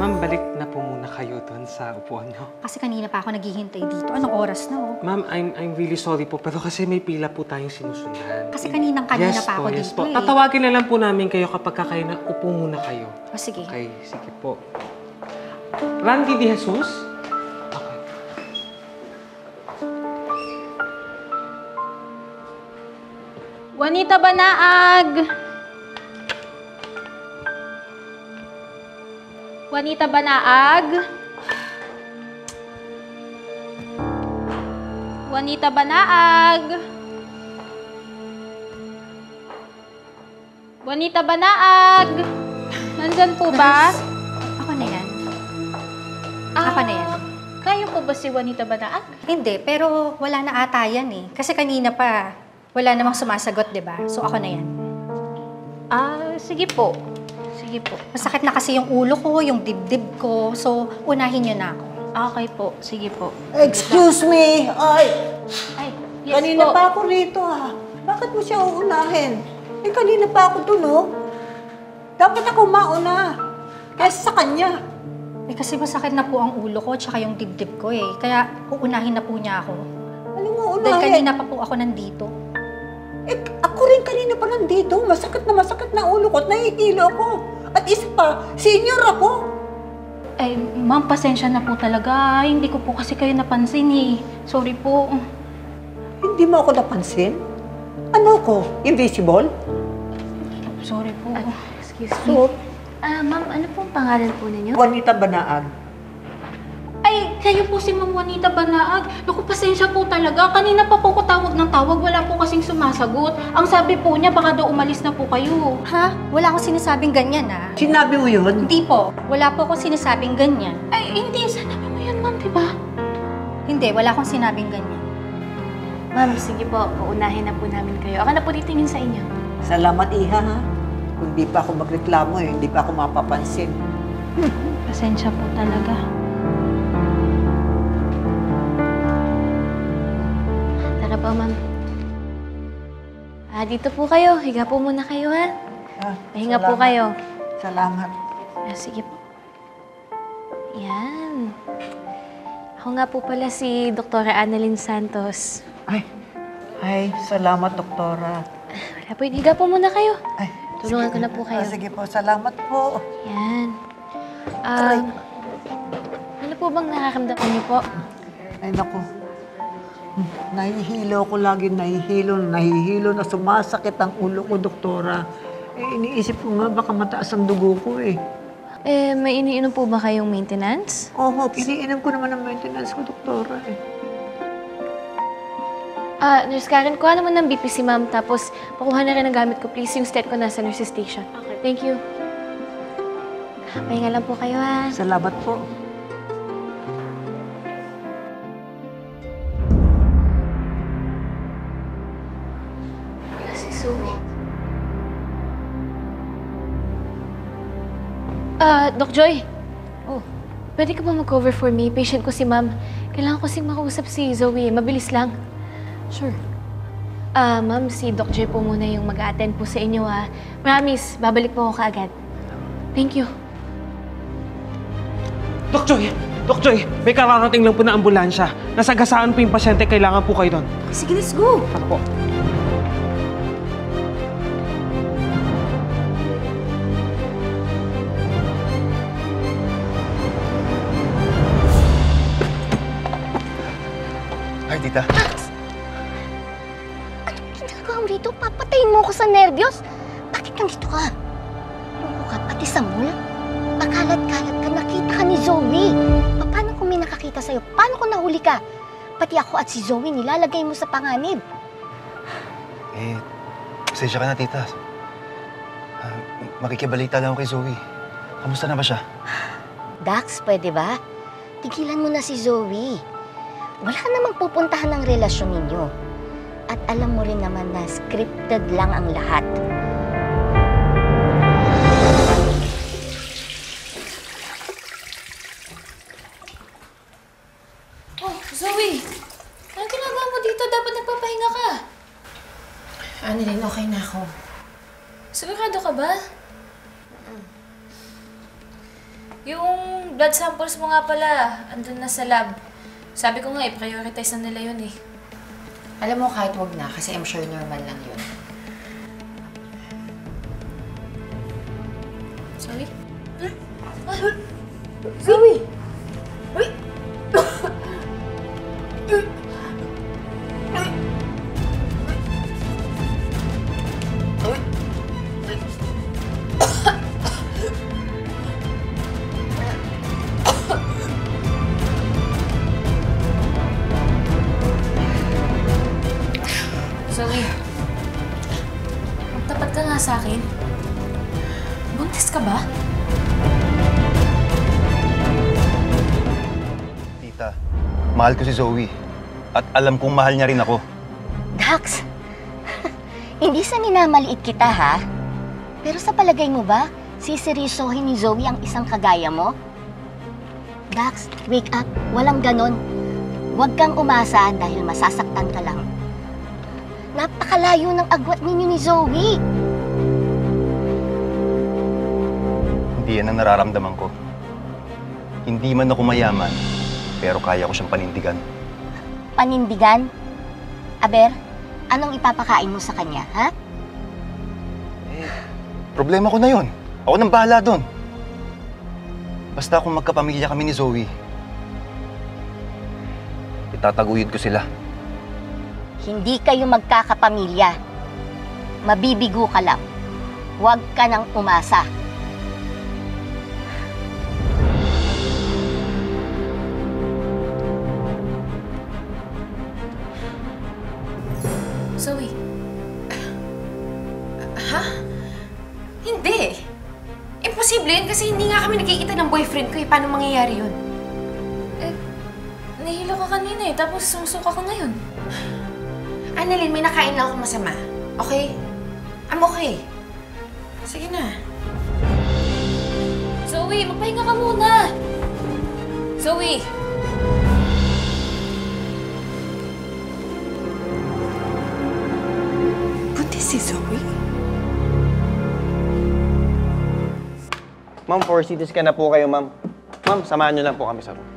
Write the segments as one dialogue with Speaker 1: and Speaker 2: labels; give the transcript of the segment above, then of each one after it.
Speaker 1: Ma'am, balik na po muna kayo doon sa upuan niyo.
Speaker 2: Kasi kanina pa ako naghihintay dito. Anong oras na, oh?
Speaker 1: Ma'am, I'm really sorry po, pero kasi may pila po tayong sinusundan.
Speaker 2: Kasi kanina pa ako
Speaker 1: yes
Speaker 2: dito,
Speaker 1: po.
Speaker 2: eh.
Speaker 1: Tatawagin na lang po namin kayo kapag kakain na upo muna kayo.
Speaker 2: O, sige.
Speaker 1: Okay, sige po. Randy De Jesus? Okay.
Speaker 3: Juanita Banaag! Juanita Banaag? Juanita Banaag? Juanita Banaag? Nandyan po ba?
Speaker 2: Ako na yan. Ako na yan.
Speaker 3: Kayo po ba si Juanita Banaag?
Speaker 2: Hindi, pero wala na ata yan, eh. Kasi kanina pa, wala namang sumasagot, di ba? So, ako na yan.
Speaker 3: Sige po. Sige po.
Speaker 2: Masakit na kasi yung ulo ko, yung dibdib ko. So, unahin niyo na ako.
Speaker 3: Okay po. Sige po.
Speaker 4: Excuse me! Ay!
Speaker 3: Ay, yes
Speaker 4: Kanina
Speaker 3: po.
Speaker 4: pa ako rito, ha? Bakit mo siya uunahin? Eh, kanina pa ako dun, oh. Dapat ako mauna. Kaysa sa kanya.
Speaker 2: Eh, kasi masakit na po ang ulo ko, tsaka yung dibdib ko, eh. Kaya, uunahin na po niya ako.
Speaker 4: Ano mo
Speaker 2: Dahil
Speaker 4: unahin?
Speaker 2: kanina pa po ako nandito.
Speaker 4: Eh, ako rin kanina pa nandito. Masakit na ulo ko at nahihilo ako. At isa pa, senior ako.
Speaker 3: Ay, ma'am, pasensya na po talaga. Hindi ko po kasi kayo napansin eh. Sorry po.
Speaker 4: Hindi mo ako napansin? Ano ko? Invisible?
Speaker 3: Sorry po.
Speaker 5: Excuse me.
Speaker 4: So,
Speaker 5: Ma'am, ano pong pangalan po ninyo?
Speaker 4: Juanita Banaag.
Speaker 3: Ay, kayo po si Ma'am Juanita Banaag. Naku, pasensya po talaga. Kanina pa po ko tawag ng tawag. Wala po kasing sumasagot. Ang sabi po niya, baka daw umalis na po kayo.
Speaker 2: Ha? Wala akong sinasabing ganyan, ha?
Speaker 4: Sinabi mo yun?
Speaker 2: Hindi po. Wala po akong sinasabing ganyan.
Speaker 3: Ay, hindi. Sanabi mo yan, ma'am, diba?
Speaker 2: Hindi, wala akong sinabing ganyan.
Speaker 5: Ma'am, sige po. Paunahin na po namin kayo. Ako na po titingin sa inyo.
Speaker 4: Salamat, Iha, ha? Kung di pa ako magreklamo, eh, hindi pa ako mapapansin.
Speaker 3: Pasensya po talaga.
Speaker 5: Tara po, ma'am. Dito po kayo. Higa po muna kayo, ha? Pahinga po kayo.
Speaker 4: Salamat.
Speaker 5: Sige po. Yan. Ako nga po pala si Dr. Annalyn Santos.
Speaker 4: Ay, salamat, doktora.
Speaker 5: Wala po, higa po muna kayo.
Speaker 4: Ay,
Speaker 5: Tulungan
Speaker 4: sige.
Speaker 5: ko na po kayo.
Speaker 4: Sige po, salamat po.
Speaker 5: Yan. Ano po bang nakakamdaman niyo po?
Speaker 4: Ay, naku. Nahihilo ko lagi, nahihilo na sumasakit ang ulo ko, doktora. Eh, iniisip ko nga, baka mataas ang dugo ko, eh.
Speaker 5: May iniinom po ba kayong maintenance?
Speaker 4: Oo, iniinom ko naman ang maintenance ko, doktora, eh.
Speaker 5: Nurse Karen, kuha naman ng BP si ma'am, tapos pakuha na rin ang gamit ko, please. Yung stat ko nasa nurse's station. Okay. Thank you. Pahinga lang po kayo, ha?
Speaker 4: Salamat po.
Speaker 5: Si Zoe. Doc Joy. Oh, pwede ka ba mag-cover for me? Patient ko si ma'am. Kailangan ko sing makausap si Zoe. Mabilis lang.
Speaker 2: Sure.
Speaker 5: Ma'am, si Doc Joy po muna yung mag-attend po sa inyo, ha? Promise, babalik po ako kaagad. Thank you.
Speaker 1: Doc Joy! Doc Joy! May kararating lang po na ambulansya. Nasagasaan po yung pasyente. Kailangan po kayo doon.
Speaker 2: Sige, let's go!
Speaker 1: Tara po.
Speaker 6: Hi, tita.
Speaker 7: Anong ginagawa mo dito? Papatayin mo ako sa nervyos? Bakit nandito ka? Loko ka pati sa mall? Pakalat-kalat ka, nakita ka ni Zoe. Paano kung may nakakita sa'yo? Paano kung nahuli ka? Pati ako at si Zoe nilalagay mo sa panganib.
Speaker 6: Pasensya ka na, tita. Makikibalita lang ako kay Zoe. Kamusta na ba siya?
Speaker 7: Dax, pwede ba? Tigilan mo na si Zoe. Wala namang pupuntahan ng relasyon ninyo. At alam mo rin naman na scripted lang ang lahat.
Speaker 3: Oh, Zoe! Anong ginagawa mo dito? Dapat nagpapahinga ka. Annalyn, okay na ako. Sigurado ka ba?
Speaker 5: Yung blood samples mo nga pala, andun na sa lab. Sabi ko nga, i-prioritize na nila yun eh.
Speaker 8: Alam mo, kahit wag na, kasi I'm sure normal lang yun.
Speaker 5: Zoe?
Speaker 8: Zoe!
Speaker 5: Zoe, magtapat ka nga sa akin. Buntis ka ba?
Speaker 6: Tita, mahal ko si Zoe. At alam kong mahal niya rin ako.
Speaker 7: Dax, hindi sa minamaliit kita ha? Pero sa palagay mo ba, siseryosohin ni Zoe ang isang kagaya mo? Dax, wake up. Walang ganon. Huwag kang umasa dahil masasaktan ka lang. Napakalayo ng agwat ninyo ni Zoe.
Speaker 6: Hindi yan ang nararamdaman ko. Hindi man ako mayaman, pero kaya ko siyang panindigan.
Speaker 7: Panindigan? Aber, anong ipapakain mo sa kanya, ha?
Speaker 6: Problema ko na yun. Ako nang bahala doon. Basta kung magkapamilya kami ni Zoe, itataguyod ko sila.
Speaker 7: Hindi kayo magkakapamilya. Mabibigo ka lang. Huwag ka nang umasa.
Speaker 5: Zoe,
Speaker 8: Ha? Hindi. Imposible yun kasi hindi nga kami nakikita ng boyfriend ko eh. Paano mangyayari yun?
Speaker 5: nahilo ka kanina eh, tapos sumusuka ka ngayon.
Speaker 8: Annalyn, may nakain lang ako masama. Okay? I'm okay. Sige na.
Speaker 5: Zoe, magpahinga ka muna! Zoe!
Speaker 4: Buntis si Zoe?
Speaker 1: Ma'am, 4 CT scan na po kayo, ma'am. Ma'am, samahan niyo lang po kami sa room.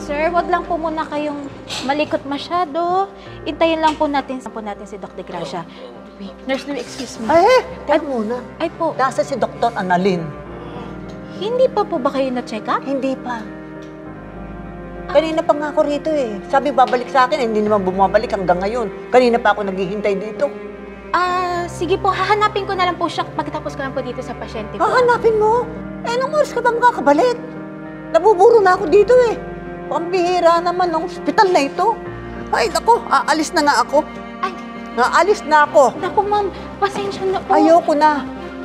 Speaker 3: Sir, wag lang po muna kayong malikot masyado. Intayin lang po natin si Dr. Gracia. Wait, Nurse Louie, excuse me.
Speaker 4: Teka muna.
Speaker 3: Ay po,
Speaker 4: Nasa si Dr. Annalyn.
Speaker 3: hindi pa po ba kayo na-check up?
Speaker 4: Hindi pa. Kanina pa nga ako rito eh. Sabi babalik sa akin, hindi naman bumabalik hanggang ngayon. Kanina pa ako naghihintay dito.
Speaker 3: Sige po, hahanapin ko na lang po siya pagkatapos ko lang po dito sa pasyente po.
Speaker 4: Hahanapin mo? Eh, anong oras ka ba makakabalik? Nabuburo na ako dito eh. Pambihira naman ng ospital na ito. Ay, naku, aalis na nga ako.
Speaker 3: Ay.
Speaker 4: Aalis na ako.
Speaker 3: Naku ma'am, pasensya na po.
Speaker 4: Ayoko na.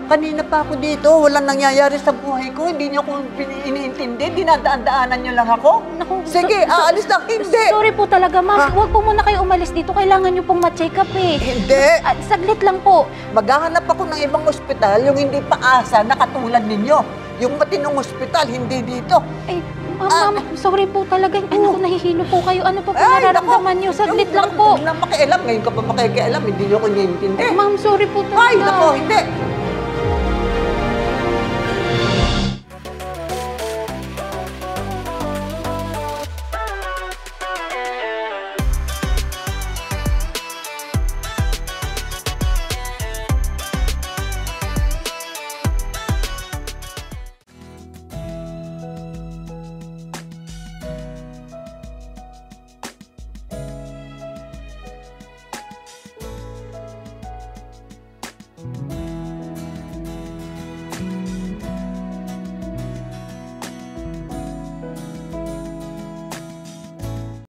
Speaker 4: Kanina pa ako dito, walang nangyayari sa buhay ko. Hindi niyo ko iniintindi, dinadaan-daanan niyo lang ako.
Speaker 3: Naku,
Speaker 4: Sige, aalis na. Hindi!
Speaker 3: Sorry po talaga ma'am.
Speaker 4: Ah.
Speaker 3: Huwag po muna kayo umalis dito. Kailangan niyo pong ma-check up eh.
Speaker 4: Hindi!
Speaker 3: Saglit lang po.
Speaker 4: Maghahanap ako ng ibang ospital, yung hindi paasa na katulad ninyo. Yung matinong ospital, hindi dito.
Speaker 3: Ay, ma'am, sorry po talaga. Ano, nahihilo po kayo. Ano po nararamdaman niyo? Saglit lang po.
Speaker 4: Huwag na makialam. Ngayon ka pa makikialam, hindi niyo ko iniintindi.
Speaker 3: Ma'am, sorry po talaga.
Speaker 4: Ay, nako, hindi.